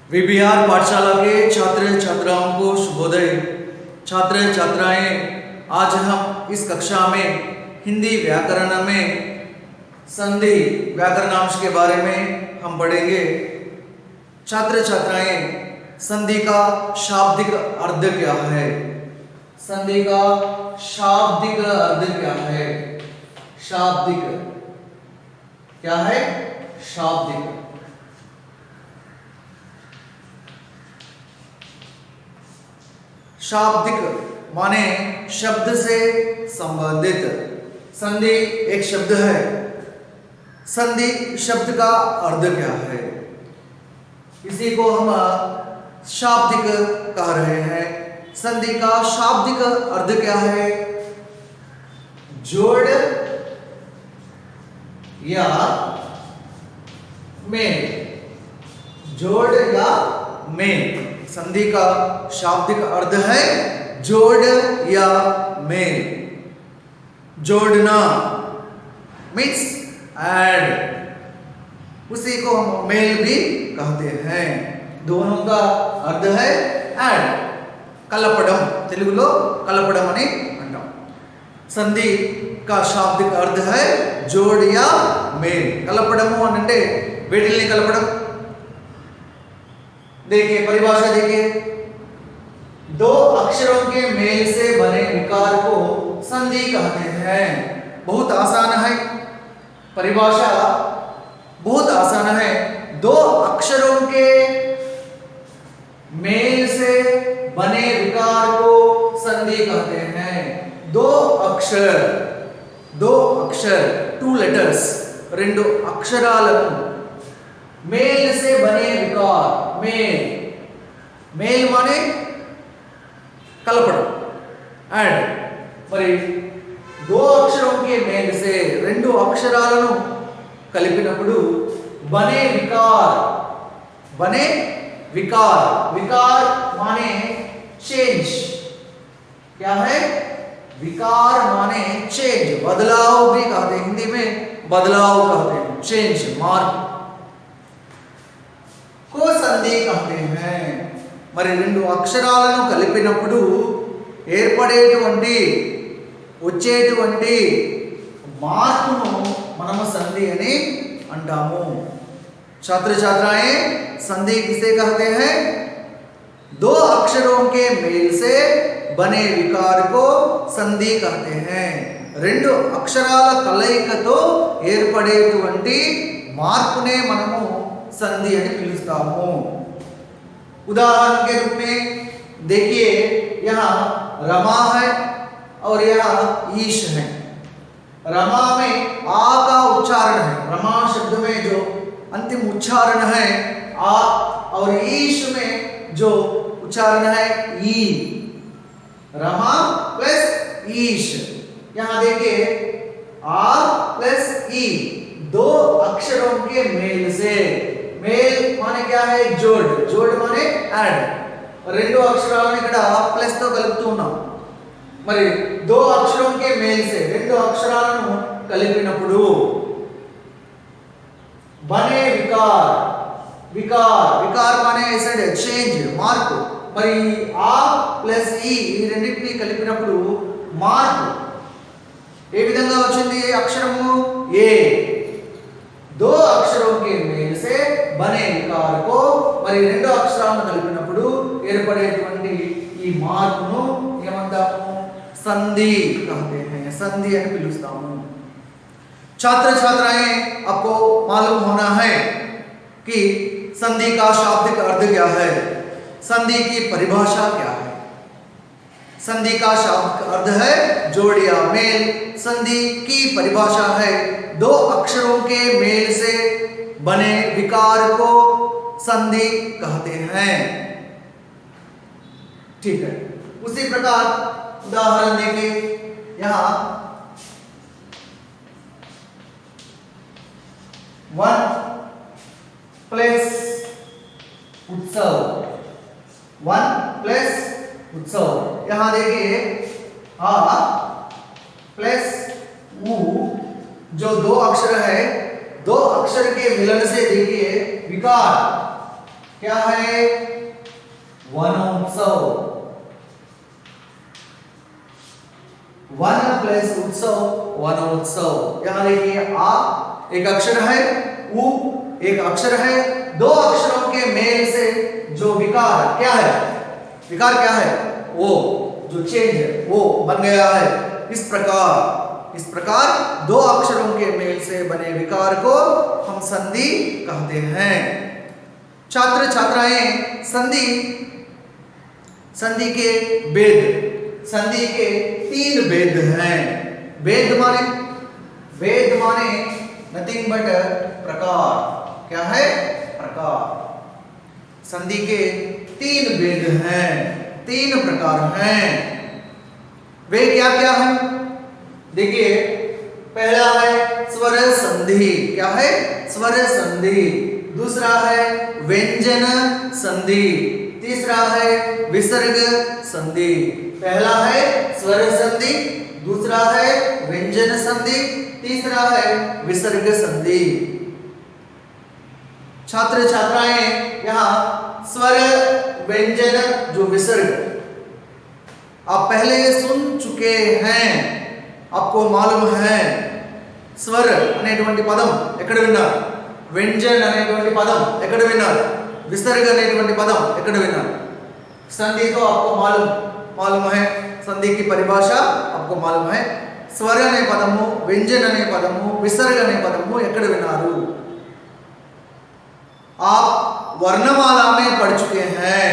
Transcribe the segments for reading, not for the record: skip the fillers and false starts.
VBR पाठशाला के छात्र छात्राओं को शुभोदय। छात्र छात्राएं, आज हम इस कक्षा में हिंदी व्याकरण में संधि व्याकरणांश के बारे में हम पढ़ेंगे। छात्र छात्राएं, संधि का शाब्दिक अर्थ क्या है? संधि का शाब्दिक अर्थ क्या है? शाब्दिक क्या है? शाब्दिक शाब्दिक माने शब्द से संबंधित। संधि एक शब्द है। संधि शब्द का अर्थ क्या है? इसी को हम शाब्दिक कह रहे हैं। संधि का शाब्दिक अर्थ क्या है? जोड़ या मेल। जोड़ या मेल। संधि का शाब्दिक अर्थ है जोड़ या मेल। जोड़ना मीन्स ऐड, उसी को हम मेल भी कहते हैं। दोनों का अर्थ है ऐड। కలపడం, తెలుగులో కలపడం అని అంటాం। సంధి का शाब्दिक अर्थ है जोड़ या मेल। కలపడము అంటే వేటిల్ని కలపడం? देखिए परिभाषा, देखिए दो अक्षरों के मेल से बने विकार को संधि कहते हैं। बहुत आसान है परिभाषा, बहुत आसान है। दो अक्षरों के मेल से बने विकार को संधि कहते हैं। दो अक्षर, टू लेटर्स, రెండు అక్షరాలను मेल से बने विकार। मेल, मेल माने కలపడం, ऐड। మరి दो अक्षरों के मेल से రెండు అక్షరాలను కలిపినప్పుడు बने विकार। बने विकार, विकार माने चेंज। क्या है? विकार माने चेंज, बदलाव भी कहते हैं, हिंदी में बदलाव कहते हैं, चेंज, मार्ग को संधि कहते हैं। మరి రెండు అక్షరాలను కలిపినప్పుడు ఏర్పడేటువంటి వచ్చేటువంటి మార్పును మనము సంధి అని అంటాము। छात्र छात्राएं, संधि किसे कहते हैं? दो अक्षरों के मेल से बने विकार को संधि कहते हैं। రెండు అక్షరాల కలయికతో ఏర్పడేటువంటి మార్పునే మనము संधि అని పిలుస్తాము। उदाहरण के रूप में देखिए, यहाँ रमा है और यहाँ ईश है। रमा में आ का उच्चारण है, रमा शब्द में जो अंतिम उच्चारण है आ, और ईश में जो उच्चारण है ई। रमा प्लस ईश। यहाँ देखिए आ प्लस ई, दो अक्षरों के मेल से। मेल माने क्या है? जोड़, जोड़ माने ऐड। రెండు అక్షరాలను ఇక్కడ ప్లస్ తో కలుపుతున్నాం। మరి दो अक्षरों के मेल से రెండు అక్షరాలను కలిపినప్పుడు बने विकार। विकार, विकार माने ऐसे चेंज, మార్పు। మరి ఆ ప్లస్ ఈ రెండింటిని కలిపినప్పుడు మార్పు ఏ విధంగా వచ్చింది? అక్షరము ఏ। दो अक्षरों के मेल से बने विकार को, మరి రెండు అక్షరాలను కలిపినప్పుడు ఏర్పడేటువంటి ఈ మార్పును ఏమంటాము? సంధి कहते हैं, संधि అని పిలుస్తాము। छात्र छात्राएं, आपको मालूम होना है कि संधि का शाब्दिक अर्थ क्या है, संधि की परिभाषा क्या है। संधि का शाब्दिक अर्थ है जोड़ या मेल। संधि की परिभाषा है दो अक्षरों के मेल से बने विकार को संधि कहते हैं। ठीक है, उसी प्रकार उदाहरण देखिए, यहाँ वन प्लस उत्सव, वन प्लस उत्सव। यहाँ देखिए आ प्लस उ, जो दो अक्षर है, दो अक्षर के मिलन से देखिए विकार क्या है? वनोत्सव। वन प्लस उत्सव, वनोत्सव। यहां देखिए आ एक अक्षर है, उ एक अक्षर है, दो अक्षरों के मेल से जो विकार क्या है? विकार क्या है? वो जो चेंज है वो बन गया है। इस प्रकार दो अक्षरों के मेल से बने विकार को हम संधि कहते हैं। छात्र छात्राएं संधि के भेद, संधि के 3 भेद हैं। भेद माने नथिंग बट प्रकार। क्या है? प्रकार। संधि के 3 भेद हैं, 3 प्रकार हैं। वे क्या क्या हैं? देखिए, पहला है स्वर संधि। क्या है? स्वर संधि। दूसरा है व्यंजन संधि। तीसरा है विसर्ग संधि। पहला है स्वर संधि, दूसरा है व्यंजन संधि, तीसरा है विसर्ग संधि। छात्र छात्राएं यहां स्वर, व्यंजन, जो विसर्ग आप पहले सुन चुके हैं, आपको मालूम है। స్వర్ అనేటువంటి పదం ఎక్కడ విన్నారు? వ్యంజన్ అనేటువంటి పదం ఎక్కడ విన్నారు? విసర్గ అనేటువంటి పదం ఎక్కడ విన్నారు? संधि तो आपको मालूम है, संधि की परिभाषा आपको मालूम है। स्वर अने पदमु, व्यंजन अने पदमु, विसर्ग अने पदमु एक्कड़ विनारू? आप वर्णमाला में पढ़ चुके हैं,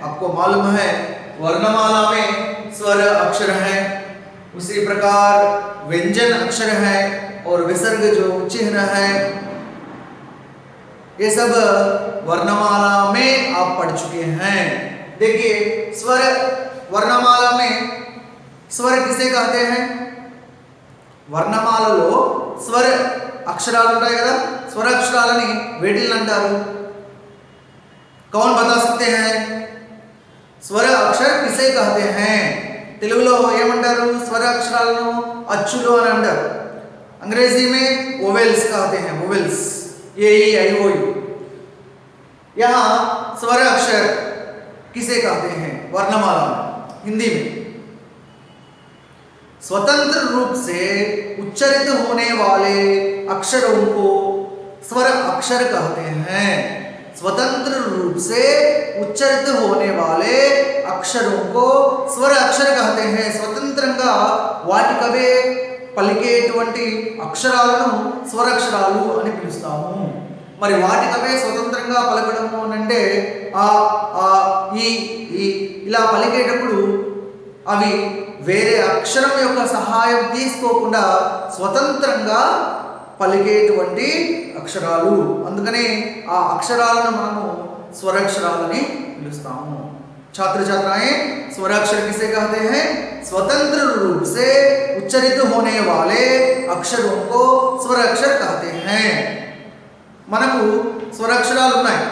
आपको मालूम है वर्णमाला में स्वर अक्षर हैं, उसी प्रकार व्यंजन अक्षर है और विसर्ग जो चिन्ह है, ये सब वर्णमाला में आप पढ़ चुके हैं। देखिए, स्वर वर्णमाला में स्वर किसे कहते हैं? వర్ణమాలలో స్వర అక్షరాలు ఉంటాయి కదా, స్వర అక్షరాలని వేటిల్ని అంటారు? कौन बता सकते हैं? స్వర అక్షర్ किसे कहते हैं? తెలుగులో ఏమంటారు? స్వర అక్షరాలను అచ్చులు అని అంటారు। अंग्रेजी में वोवेल्स कहते हैं, vowels, A E I O you. यहाँ स्वर अक्षर किसे कहते हैं? वर्णमाला में, हिंदी में स्वतंत्र रूप से उच्चारित होने वाले अक्षरों को स्वर अक्षर कहते हैं। स्वतंत्र रूप से उच्चारित होने वाले अक्षरों को स्वर अक्षर कहते हैं। स्वतंत्रंगा వాటికవే పలికేటువంటి అక్షరాలను స్వరాక్షరాలు అని పిలుస్తాము। మరి వాటికవే స్వతంత్రంగా పలకడము అంటే ఆ ఆ ఈ ఈ ఇలా పలికేటప్పుడు అవి వేరే అక్షరం యొక్క సహాయం తీసుకోకుండా స్వతంత్రంగా పలికేటువంటి అక్షరాలు, అందుకనే ఆ అక్షరాలను మనము స్వరాక్షరాలని పిలుస్తాము। छात्र छात्राएं, स्वराक्षर किसे कहते हैं? स्वतंत्र रूप से उच्चारित होने वाले अक्षरों को स्वराक्षर कहते हैं। మనకు స్వరాక్షరాలు ఉన్నాయి,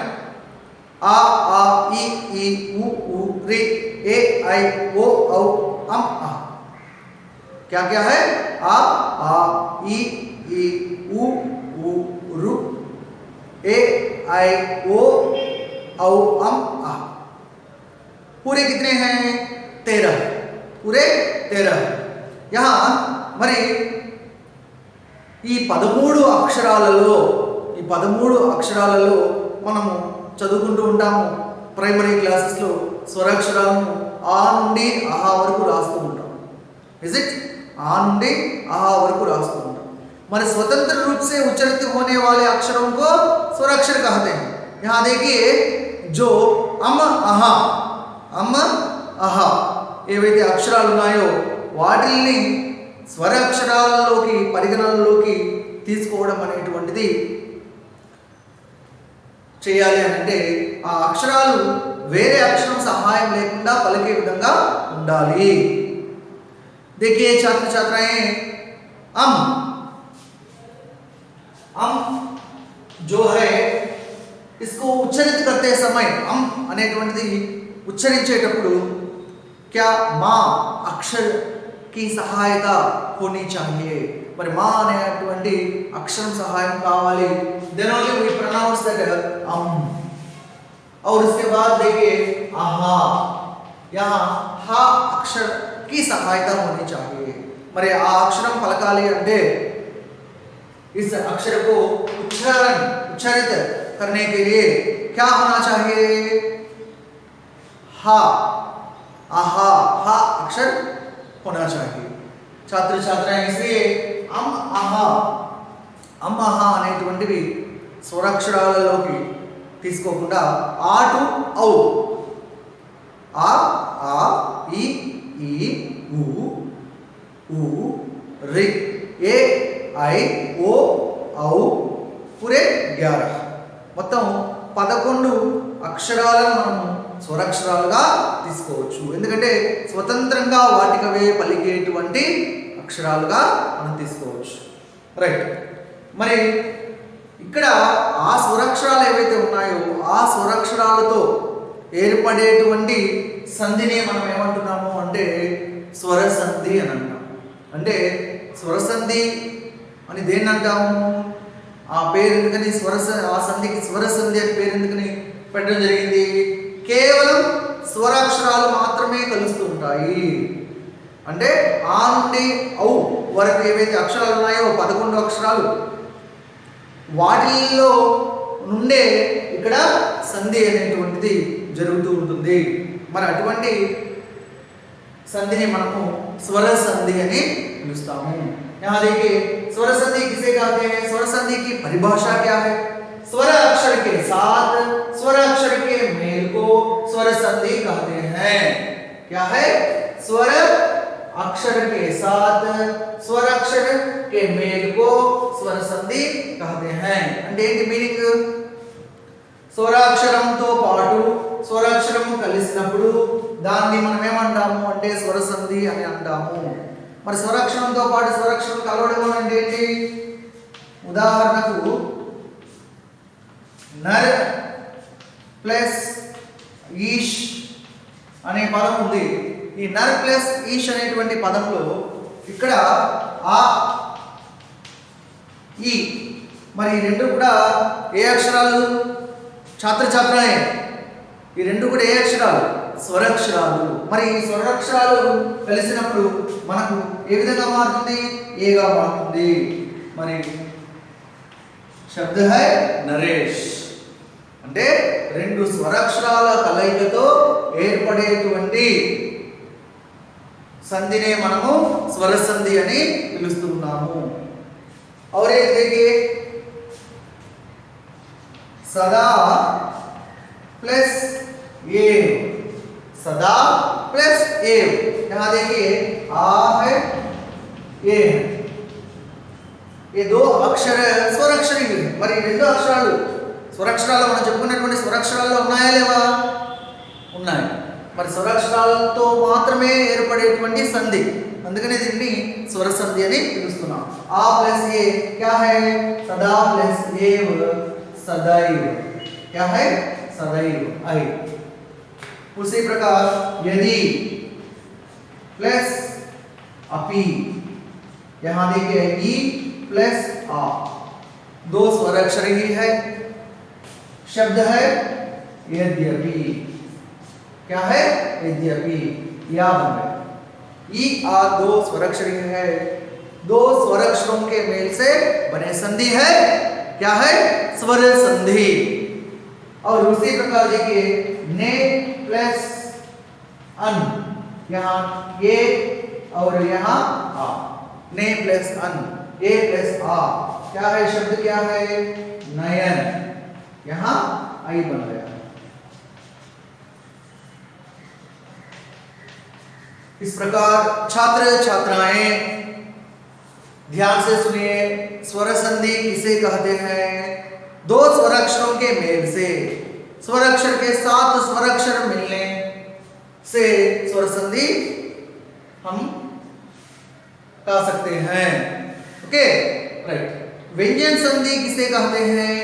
आ आ ई ई उ ऊ ऋ ए ऐ ओ औ अम आ। क्या क्या है? आ आ ई ई उ ऊ ऋ ए ऐ ओ औ अम आ। पूरे कितने हैं? 13, पूरे 13। यहाँ మరి ఈ 13 అక్షరాలలో మనము చదువుకుంటూ ఉంటాము ప్రైమరీ క్లాసెస్లో। స్వరాక్షరాలను ఆ నుండి అహా వరకు రాస్తూ ఉంటాం, ఇజ్ इट? आ నుండి అహా వరకు రాస్తూ ఉంటాం। మరి स्वतंत्र रूप से उच्चारित होने वाले अक्षरों को स्वराक्षर कहते हैं। यहाँ देखिए, जो अम అహ ఏవైతే అక్షరాలు ఉన్నాయో వాటిల్ని స్వర అక్షరాలలోకి పరిగణనలోకి తీసుకోవడం అనేటువంటిది చేయాలి అంటే ఆ అక్షరాలు వేరే అక్షరం సహాయం లేకుండా పలికే విధంగా ఉండాలి। देखिए छात्र छात्राएं, अम जो है इसको उच्चारित करते समय अम అనేటువంటిది उच्चरिंचेटప్పుడు क्या माँ अक्षर की सहायता होनी चाहिए? మరి మా అనేటువంటి అక్షరం సహాయం కావాలి। then only we pronounce that और उसके बाद देखिए आहा, यहाँ हा अक्षर की सहायता होनी चाहिए। मरे आ अक्षरम पलकाली अंटे इस अक्षर को उच्चारित करने के लिए क्या होना चाहिए? हा, आहा, हा अक्षर होना चाहिए। छात्र छात्राएं इसलिए अम आहा అనేటువంటివి స్వరాక్షరాలలోకి తీసుకోకుండా ఆ టు ఔ, ఆ ఈ ఊ రి ఏ ఐ ఓ ఔ పూరే 11 మొత్తం 11 అక్షరాలను మనం స్వరాక్షరాలుగా తీసుకోవచ్చు. ఎందుకంటే స్వతంత్రంగా వాటికవే పలికేటువంటి అక్షరాలుగా మనం తీసుకోవచ్చు. రైట్. మరి ఇక్కడ ఆ స్వరాక్షరాలు ఏవైతే ఉన్నాయో ఆ స్వరాక్షరాలతో ఏర్పడేటువంటి సంధిని మనం ఏమంటున్నాము అంటే స్వర సంధి అని అంటాం. అంటే స్వరసంధి అని దేన్ని అంటాము? ఆ పేరు ఎందుకని ఆ సంధికి స్వరసంధి అని పేరు ఎందుకని పెట్టడం జరిగింది? కేవలం స్వరాక్షరాలు మాత్రమే కలుస్తూ ఉంటాయి. అంటే ఆ నుండి ఔ వరకు ఏవైతే అక్షరాలు ఉన్నాయో 11 అక్షరాలు, వాటిల్లో నుండే ఇక్కడ సంధి అనేటువంటిది జరుగుతూ ఉంటుంది. మరి అటువంటి संधि మనము स्वर संधि అని పిలుస్తాము. यहाँ देखिए स्वर संधि किसे कहते हैं? स्वर संधि की परिभाषा क्या है? स्वर अक्षर के साथ स्वर अक्षर के मेल को स्वर संधि कहते हैं. क्या है? स्वर अक्षर के साथ स्वर अक्षर के मेल को स्वर संधि कहते हैं. అంటే ఏంటి మీనింగ్? స్వరాక్షరంతో పాటు స్వరాక్షరము కలిసినప్పుడు దాన్ని మనం ఏమంటాము అంటే స్వర సంధి అని అంటాము. మరి స్వరాక్షరంతో పాటు స్వరాక్షరం కలవడం అంటే ఏంటి? ఉదాహరణకు నర్ ప్లస్ ఈష్ అనే పదం ఉంది. ఈ నర్ ప్లస్ ఈష్ అనేటువంటి పదంలో ఇక్కడ ఆ ఈ మరి ఈ రెండు కూడా ఏ అక్షరాలు? ఛాత్రఛాత్రాయే, ఈ రెండు కూడా ఏ అక్షరాలు? స్వరాక్షరాలు. మరి ఈ స్వరాక్షరాలు కలిసినప్పుడు మనకు ఏ విధంగా మారుతుంది? ఏగా మారుతుంది. మరి శబ్ద హై నరేష్ అంటే రెండు స్వరాక్షరాల కలయికతో ఏర్పడేటువంటి సంధినే మనము స్వర సంధి అని పిలుస్తున్నాము. और एक देखिए सदा प्लस एव, सदा प्लस एव. यहाँ देखिए आ है ए है, ये दो अक्षर स्वराक्षरी है. మరి రెండు అక్షరాలు స్వరాక్షరాలు మనం చెప్పుకున్నటువంటి స్వరాక్షరాల్లో ఉన్నాయా లేవా? ఉన్నాయి. మరి స్వరాక్షరాలతో మాత్రమే ఏర్పడేటువంటి సంధి, అందుకనే దీన్ని స్వర సంధి అని పిలుస్తున్నాం. ఆ ప్లస్ ఏ क्या है? सदा प्लस एव सदैव. क्या है? सदैव आई. उसी प्रकार यदि प्लस अपि, यहाँ देखिए ई प्लस आ, दो स्वराक्षर ही है. शब्द है यद्यपि. क्या है? यद्यपि. या बन गया ई आ दो स्वराक्षर है. दो स्वराक्षरों के मेल से बने संधि है. क्या है? स्वर संधि. और उसी प्रकार देखिए ने प्लस अन, यहाँ ए और यहाँ आ, ने प्लस अन, ए प्लस आ. क्या है? शब्द क्या है? नयन. यहाँ आई बन गया. इस प्रकार छात्र छात्राएं ध्यान से सुनिए. स्वर संधि किसे कहते हैं? दो स्वराक्षरों के मेल से, स्वराक्षर के साथ स्वराक्षर मिलने से स्वर संधि हम कह सकते हैं. Okay right. व्यंजन संधि किसे कहते हैं?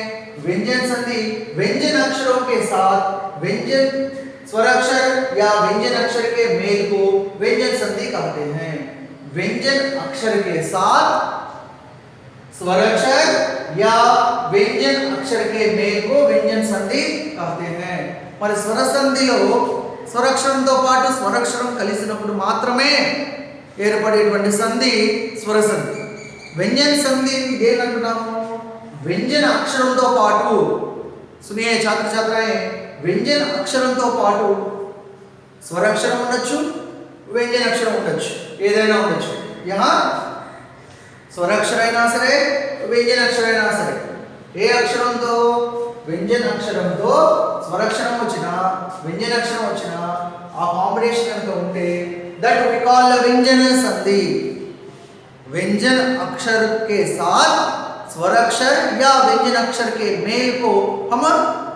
व्यंजन संधि व्यंजन अक्षरों के साथ व्यंजन स्वराक्षर या व्यंजन अक्षर के मेल को व्यंजन संधि कहते हैं. व्यंजन अक्षर के साथ स्वराक्षर या व्यंजन अक्षर के मेल को व्यंजन संधि कहते हैं. మరి స్వర సంధిలో స్వరాక్షరంతో పాటు స్వరాక్షరం కలిసినప్పుడు మాత్రమే ఏర్పడేటువంటి సంధి స్వర సంధి. వ్యంజన సంధి దేనంటున్నాము? వ్యంజన అక్షరంతో పాటు సునియే ఛాత్ర ఛాత్రాయే వ్యంజన అక్షరంతో పాటు స్వరాక్షరం ఉండొచ్చు, వ్యంజన అక్షరం ఉండొచ్చు, ఏదైనా ఉండొచ్చు. యహా స్వరాక్షర అయినా సరే, వ్యంజన అక్షరం అయినా సరే, ఏ అక్షరంతో? వ్యంజన అక్షరంతో స్వరాక్షరం వచ్చినా వ్యంజన అక్షరం వచ్చినా ఆ కాంబినేషన్ కనుక ఉంటే దట్ వి కాల్ व्यंजन संधि. व्यंजन अक्षर के साथ स्वराक्षर या व्यंजन अक्षर के मेल को हम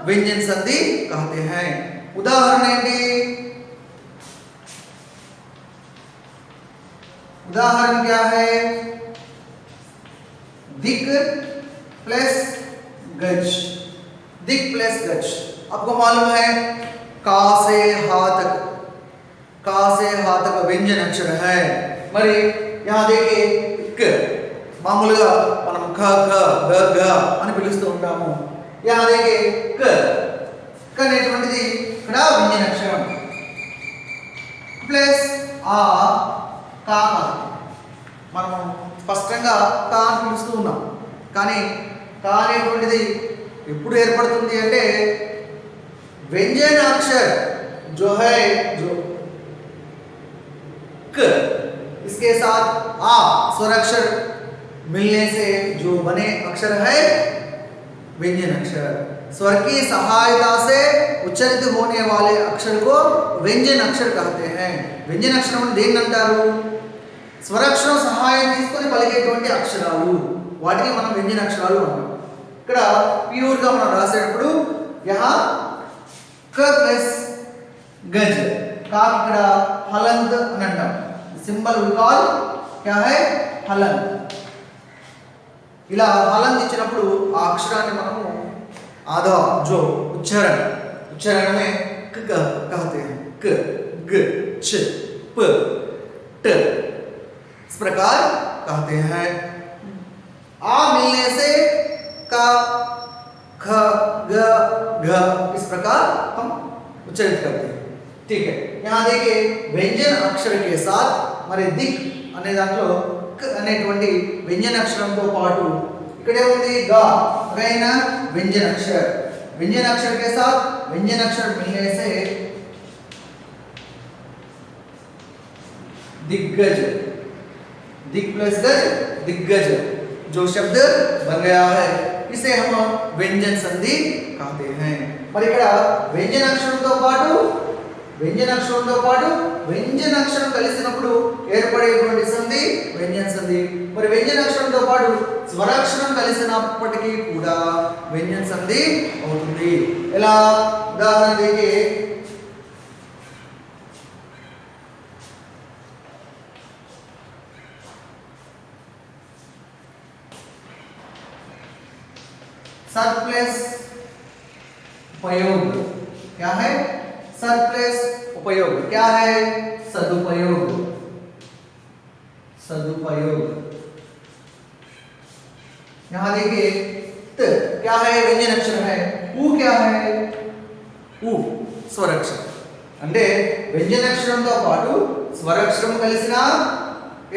व्यंजन संधि कहते हैं. उदाहरण ఏంటి? उदाहरण क्या है? दिक प्लस गज. दिक प्लस गज आपको मालूम है का से हा तक, का से हा तक व्यंजन अक्षर है. మరి यहाँ देखिए क మామూలుగా మనం ఖ ఖ గ గ అని పిలుస్తూ ఉంటాము. यहाँ देखिए क క అనేటువంటిది ఇక్కడ వ్యంజన అక్షరం ప్లస్ ఆ కా మనం స్పష్టంగా కా అని పిలుస్తూ ఉన్నాం. కానీ కా అనేటువంటిది ఎప్పుడు ఏర్పడుతుంది అంటే व्यंजन अक्षर जो है जो क इसके साथ आ स्वराक्षर मिलने से जो बने अक्षर है व्यंजन अक्षर. स्वर की सहायता से उच्चारित होने वाले अक्षर को व्यंजन अक्षर कहते हैं. व्यंजन अक्षर అంటే దేన్నంటారు? స్వరాక్షరం సహాయం తీసుకొని పలికేటువంటి అక్షరాలు, వాటిని మనం వ్యంజన అక్షరాలు అంటాం. ఇక్కడ ప్యూర్ గా మనం రాసేటప్పుడు యహా क प्लस गज का ఇక్కడ हलंत అని అంటాం. సింబల్ వి కాల్ क्या है हलंत. ఇలా हलंत ఇచ్చినప్పుడు ఆ అక్షరాన్ని మనము आधा जो उच्चारण में क कहते हैं. क ग च प ट इस प्रकार कहते हैं. आ मिलने से का ख ग घ इस प्रकार हम उच्चारित करते हैं. ठीक है. यहाँ देखिए व्यंजन अक्षर के साथ మరి దిక్ అనే దాంట్లో క అనేటువంటి వ్యంజన అక్షరంతో పాటు ఇక్కడే ఉంది గా అగైన व्यंजन अक्षर. व्यंजन अक्षर के साथ व्यंजन अक्षर मिलने से दिग्गज, दिक प्लस गज दिग्गज जो शब्द बन गया है इसे हम व्यंजन संधि कहते हैं. మరి ఇక్కడ వ్యంజన అక్షరంతో పాటు వ్యంజన అక్షరం కలిసినప్పుడు ఏర్పడేటువంటి సంధి వ్యంజన సంధి. మరి వ్యంజన అక్షరంతో పాటు స్వరాక్షరం కలిసినప్పటికీ కూడా వ్యంజన సంధి అవుతుంది. ఎలా? ఉదాహరణ देखिए सद प्लस उपयोग क्या है? सद प्लस उपयोग क्या है? सदुपयोग. सदुपयोग. यहां देखिए त क्या है? व्यंजन अक्षर है. उ क्या है? उ స్వరాక్షరం. అంటే వ్యంజన అక్షరంతో పాటు స్వరాక్షరం కలిసిన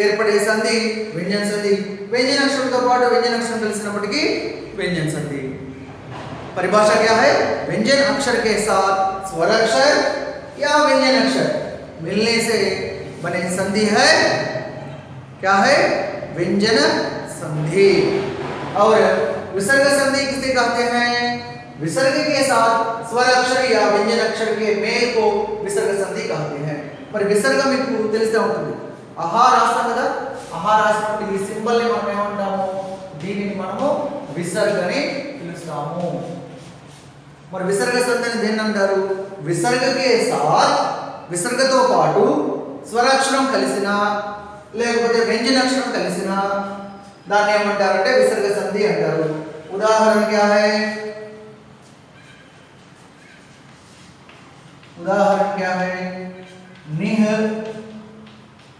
ఏర్పడే సంధి వ్యంజన సంధి. వ్యంజన అక్షరంతో పాటు వ్యంజన అక్షరం కలిసినప్పటికీ व्यंजन संधि. परिभाषा क्या है? व्यंजन अक्षर के साथ स्वराक्षर या व्यंजन अक्षर मिलने से बने संधि है क्या है? व्यंजन संधि. और विसर्ग संधि किसे कहते हैं? विसर्ग के साथ स्वराक्षर या व्यंजन अक्षर के मेल को विसर्ग संधि कहते हैं. మరి విసర్గ మీకు తెలిసే ఉంటుంది. ఆహా రాస్తాం కదా, ఆహా రాసినప్పుడు ఈ సింబల్ ని మనం ఏమంటాము? దీనిని మనము విసర్గ అని పిలుస్తాము. మరి విసర్గ సంధిని దేన్ని అంటారు? విసర్గకే సాత్ విసర్గతో పాటు స్వరాక్షరం కలిసిన లేకపోతే వ్యంజన అక్షరం కలిసిన దాన్ని ఏమంటారంటే విసర్గ సంధి అంటారు. ఉదాహరణ क्या है? उदाहरण क्या है? निह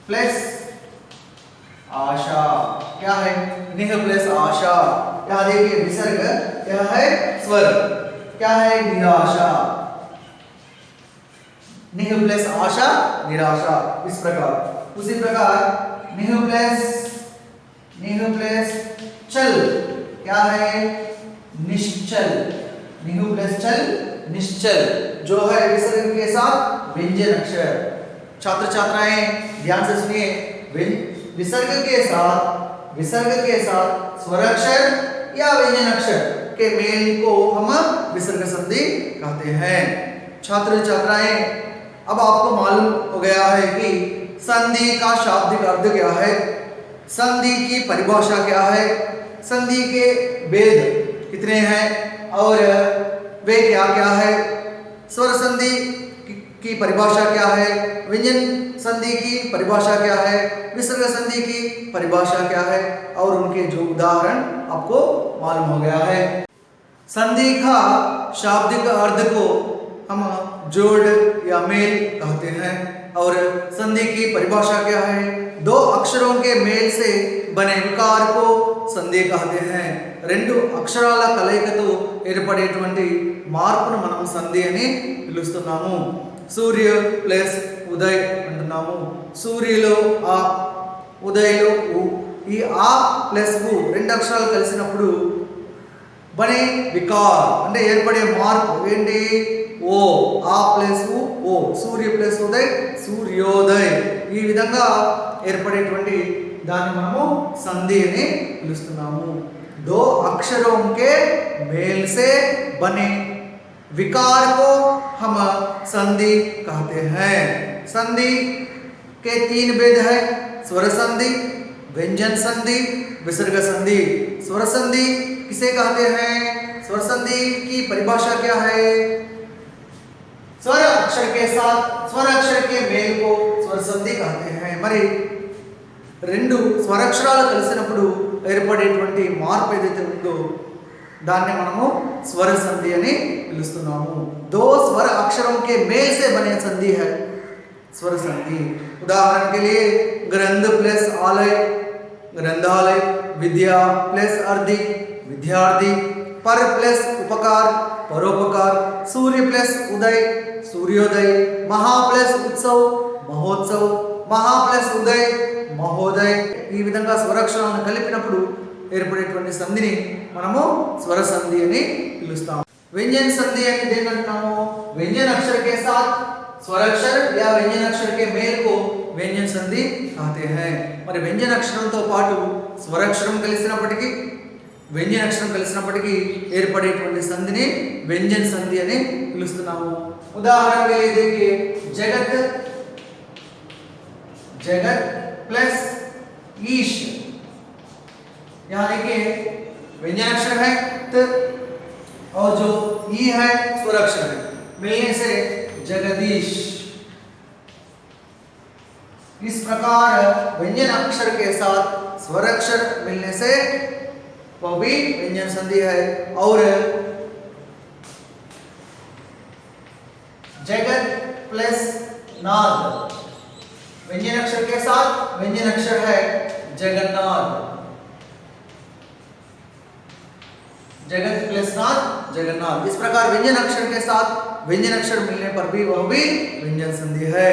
प्लस आशा. क्या है? निह प्लस आशा. यहाँ देखिए विसर्ग क्या है? स्वर. क्या है? निराशा. निह प्लस आशा निराशा, इस प्रकार। उसी प्रकार निह प्लस चल क्या है, निश्चल। निह प्लस चल निश्चल, जो है विसर्ग के साथ व्यंजन अक्षर। छात्र छात्राएं ध्यान से सुनिए, विसर्ग के साथ स्वराक्षर या व्यंजन अक्षर के मेल को हम विसर्ग संधि कहते हैं। छात्र छात्राएं, अब आपको मालूम हो गया है कि संधि का शाब्दिक अर्थ क्या है, संधि की परिभाषा क्या है, संधि के भेद कितने हैं और वे क्या क्या है, स्वर संधि की परिभाषा क्या है, व्यंजन संधि की परिभाषा क्या है, विसर्ग संधि की परिभाषा क्या है, और उनके जो उदाहरण आपको मालूम हो गया है। संधि का शाब्दिक अर्थ को हम जोड़ या मेल कहते हैं, और संधि की परिभाषा क्या है, दो अक्षरों के मेल से बने विकार को సంధి कहते हैं। రెండు అక్షరాల కలయికతో ఏర్పడేటువంటి మార్పును మనం సంధి అని పిలుస్తున్నాము। సూర్య ప్లస్ ఉదయ్ అంటున్నాము, సూర్యలో ఆ, ఉదయ్లో ఉ, ఈ ఆ ప్లస్ ఉ రెండు అక్షరాలు కలిసినప్పుడు బనే వికార్ అంటే ఏర్పడే మార్పు ఏంటి, ఓ, ఆ ప్లస్ ఉ ఓ, సూర్య ప్లస్ ఉదయ్ సూర్యోదయ్, ఈ విధంగా ఏర్పడేటువంటి దాన్ని మనము సంధి అని పిలుస్తున్నాము। दो अक्षरों के मेल से बने विकार को हम संधि कहते हैं। संधि के तीन भेद है, स्वर संधि, व्यंजन संधि, विसर्ग संधि। स्वर संधि किसे कहते हैं, स्वर संधि की परिभाषा क्या है, स्वर अक्षर के साथ स्वर अक्षर के मेल को स्वर संधि कहते हैं। మరి రెండు స్వరాక్షరాలు కలిసినప్పుడు ఏర్పడేటువంటి మార్పు ఏదైతే ఉందో దాన్ని మనము స్వర సంధి అని పిలుస్తున్నాము। दो स्वर अक्षरों के मेल से बने संधि है स्वर संधि। उदाहरण के लिए ग्रंथ प्लस आलय ग्रंथालय, विद्या प्लस अर्धि विद्यार्थी, पर प्लस उपकार परोपकार, सूर्य प्लस उदय सूर्योदय, महा प्लस उत्सव महोत्सव, మహా ప్లస్ ఉదయ్ మహోదయ్। ఈ విధంగా స్వరాక్షరాలను కలిపినప్పుడు ఏర్పడేటువంటి సంధిని మనము స్వర సంధి అని పిలుస్తాము। व्यंजन संधि అని దేని అంటాము, व्यंजन अक्षर के साथ स्वराक्षर या व्यंजन अक्षर के मेल को व्यंजन संधि कहते हैं। మరి व्यंजन అక్షరంతో పాటు స్వరాక్షరం కలిసినప్పటికీ व्यंजन అక్షరం కలిసినప్పటికీ ఏర్పడేటువంటి సంధిని व्यंजन संधि అని పిలుస్తున్నాము। उदाहरण के लिए देखिए, जगत जगत प्लस ईश, यहाँ देखिए व्यंजन अक्षर है त और जो ई है स्वर अक्षर है, मिलने से जगदीश। इस प्रकार व्यंजन अक्षर के साथ स्वर अक्षर मिलने से वह भी व्यंजन संधि है। और जगत प्लस नाद, व्यंजन अक्षर के साथ व्यंजन अक्षर है जगन्नाथ, जगत प्लस नाथ जगन्नाथ। इस प्रकार व्यंजन अक्षर के साथ व्यंजन अक्षर मिलने पर भी वह भी व्यंजन संधि है।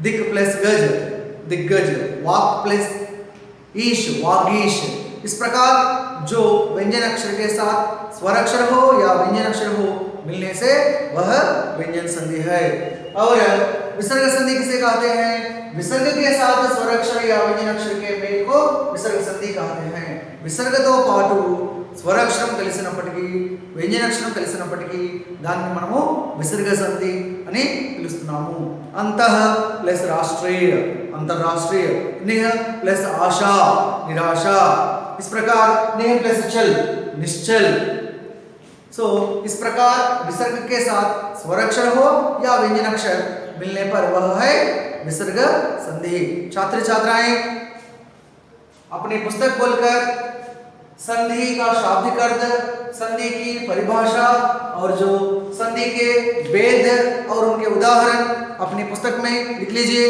दिक प्लस गज दिग्गज, वाक प्लस ईश वागीश। इस प्रकार जो व्यंजन अक्षर के साथ स्वर अक्षर हो या व्यंजन अक्षर हो मिलने से वह व्यंजन संधि है। और विसर्ग संधि किसे कहते हैं, विसर्ग के साथ स्वर अक्षर या व्यंजन अक्षर के मेल को विसर्ग संधि कहते हैं। విసర్గతో పాటు స్వరాక్షరం కలిసినప్పటికీ వ్యంజన అక్షరం కలిసినప్పటికీ దాన్ని మనము విసర్గ సంధి అని పిలుస్తున్నాము। అంతః ప్లస్ రాష్ట్రీయ अंतरराष्ट्रीय, निह प्लस आशा निराशा। इस प्रकार निह प्लस चल निश्चल। सो इस प्रकार विसर्ग के साथ स्वराक्षर हो या व्यंजन अक्षर मिलने पर वह है विसर्ग संधि। छात्र छात्राएं अपनी पुस्तक खोलकर संधि का शाब्दिक अर्थ, संधि की परिभाषा और जो संधि के भेद और उनके उदाहरण अपनी पुस्तक में लिख लीजिए।